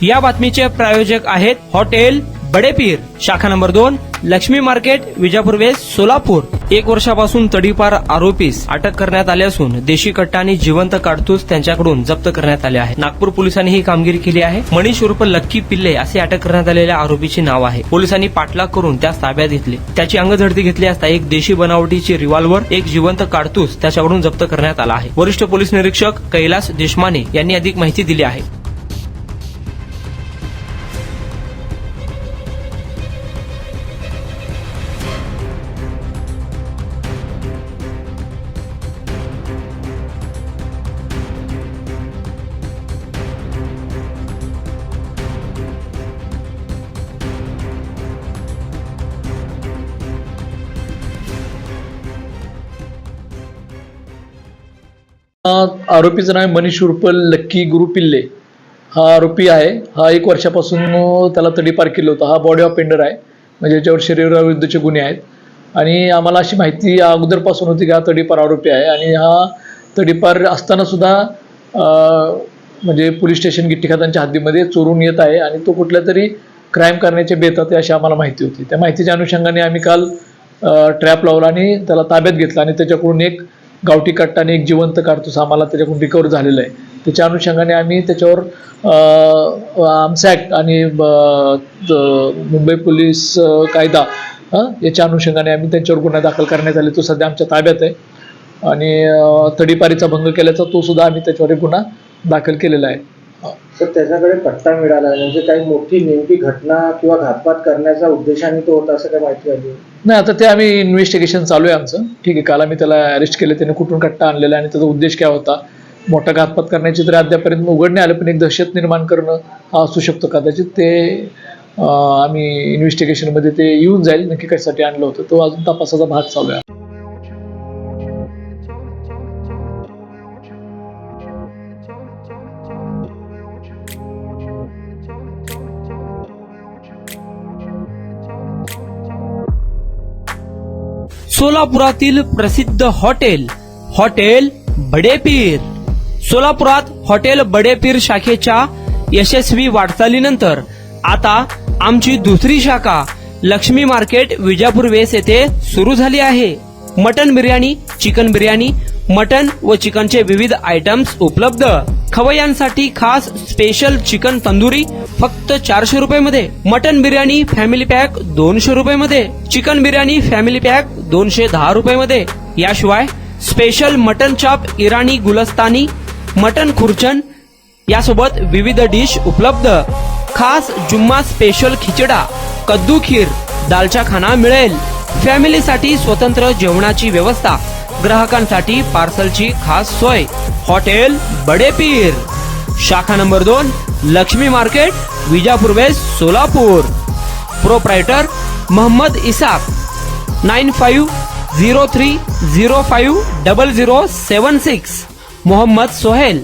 या बातमीचे प्रायोजक आहेत हॉटेल बडेपीर, शाखा number 2, Laxmi market, Vijapur west, Solapur. 1 वर्षापासून तडीपार आरोपीस अटक करण्यात आली असून देशी कट्टा आणि जिवंत काडतूस त्यांच्याकडून जप्त करण्यात आले आहे. नागपूर पोलिसांनी ही कामगिरी केली आहे. मनीष उर्फ लक्की पिल्ले असे अटक करण्यात आलेल्या आरोपीचे नाव आहे. पोलिसांनी पाठलाग करून त्यास ताब्यात घेतले. त्याची अंगझडती घेतली असता एक देशी बनावटीची रिव्हॉल्व्हर, एक जिवंत काडतूस त्याच्याकडून जप्त करण्यात आला आहे. वरिष्ठ पोलीस निरीक्षक कैलास देशमाने यांनी अधिक माहिती दिली आहे. आरोपीचं नाव मनीष उर्फ लक्की गुरु पिल्ले हा आरोपी आहे. हा 1 वर्षापासून त्याला तडीपार केलं होतं. हा बॉडी ऑफेंडर आहे, म्हणजे याच्यावर शरीराविरुद्धचे गुन्हे आहेत. आणि आम्हाला अशी माहिती अगोदरपासून होती की हा तडीपार आरोपी आहे. आणि हा तडीपार असताना सुद्धा म्हणजे पोलीस स्टेशन गिट्टी खात्यांच्या हद्दीमध्ये चोरून येत आहे आणि तो कुठल्या तरी क्राईम करण्याचे बेतात आहे अशी आम्हाला माहिती होती. त्या माहितीच्या अनुषंगाने आम्ही काल ट्रॅप लावला आणि त्याला ताब्यात घेतला आणि त्याच्याकडून एक गावठी कट्टा आणि एक जिवंत काडतूस आम्हाला त्याच्याकडून रिकवर झालेला आहे. त्याच्या अनुषंगाने आम्ही त्याच्यावर आर्म्स ॲक्ट आणि मुंबई पोलीस कायदा याच्या अनुषंगाने आम्ही त्यांच्यावर गुन्हा दाखल करण्यात आले. तो सध्या आमच्या ताब्यात आहे आणि तडीपारीचा भंग केल्याचा तो सुद्धा आम्ही त्याच्यावर एक गुन्हा दाखल केलेला आहे. तर त्याच्याकडे पट्टा मिळाला म्हणजे काही मोठी नेमकी घटना किंवा घातपात करण्याचा उद्देशाने तो होता असं काय माहिती आली नाही? आता ते आम्ही इन्व्हेस्टिगेशन चालू आहे आमचं. ठीक आहे, काल आम्ही त्याला अरेस्ट केले. त्याने कुठून कट्टा आणलेला आणि त्याचा उद्देश काय होता, मोठा घातपात करण्याची तर अद्यापर्यंत उघड नाही आलं, पण एक दहशत निर्माण करणं हा असू शकतो कदाचित. ते आम्ही इन्व्हेस्टिगेशनमध्ये ते येऊन जाईल नक्की कशासाठी आणलं होतं. तो अजून तपासाचा भाग चालू आहे. सोलापुरातील प्रसिद्ध हॉटेल बडेपीर. सोलापुरात हॉटेल बडेपीर शाखेच्या यशस्वी वाटचालीनंतर आता आमची दुसरी शाखा लक्ष्मी मार्केट, विजापूर वेस्ट येथे सुरू झाली आहे. Mutton biryani, chicken biryani, mutton व चिकनचे विविध आयटम्स उपलब्ध. खवय्यांसाठी खास स्पेशल चिकन तंदुरी फक्त 400 रुपये. मटन बिर्याणी फॅमिली पॅक 200 रुपये. चिकन बिर्याणी फॅमिली पॅक 210 रुपये. याशिवाय स्पेशल मटन चॉप, इराणी गुलस्तानी, मटन खुर्चन यासोबत विविध डिश उपलब्ध. खास जुम्मा स्पेशल खिचडा, कद्दू खीर, दालचा खाना मिळेल. फॅमिलीसाठी स्वतंत्र जेवणाची व्यवस्था, ग्राहकांसाठी पार्सलची खास सोय. हॉटेल बडेपीर, शाखा number 2, Laxmi market, Vijapur west, Solapur. Proprietor Mohammad Isaq. 9503050076. Mohammad Sohel.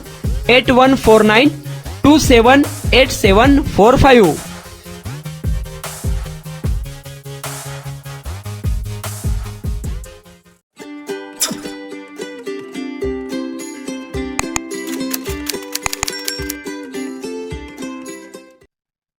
8149278745.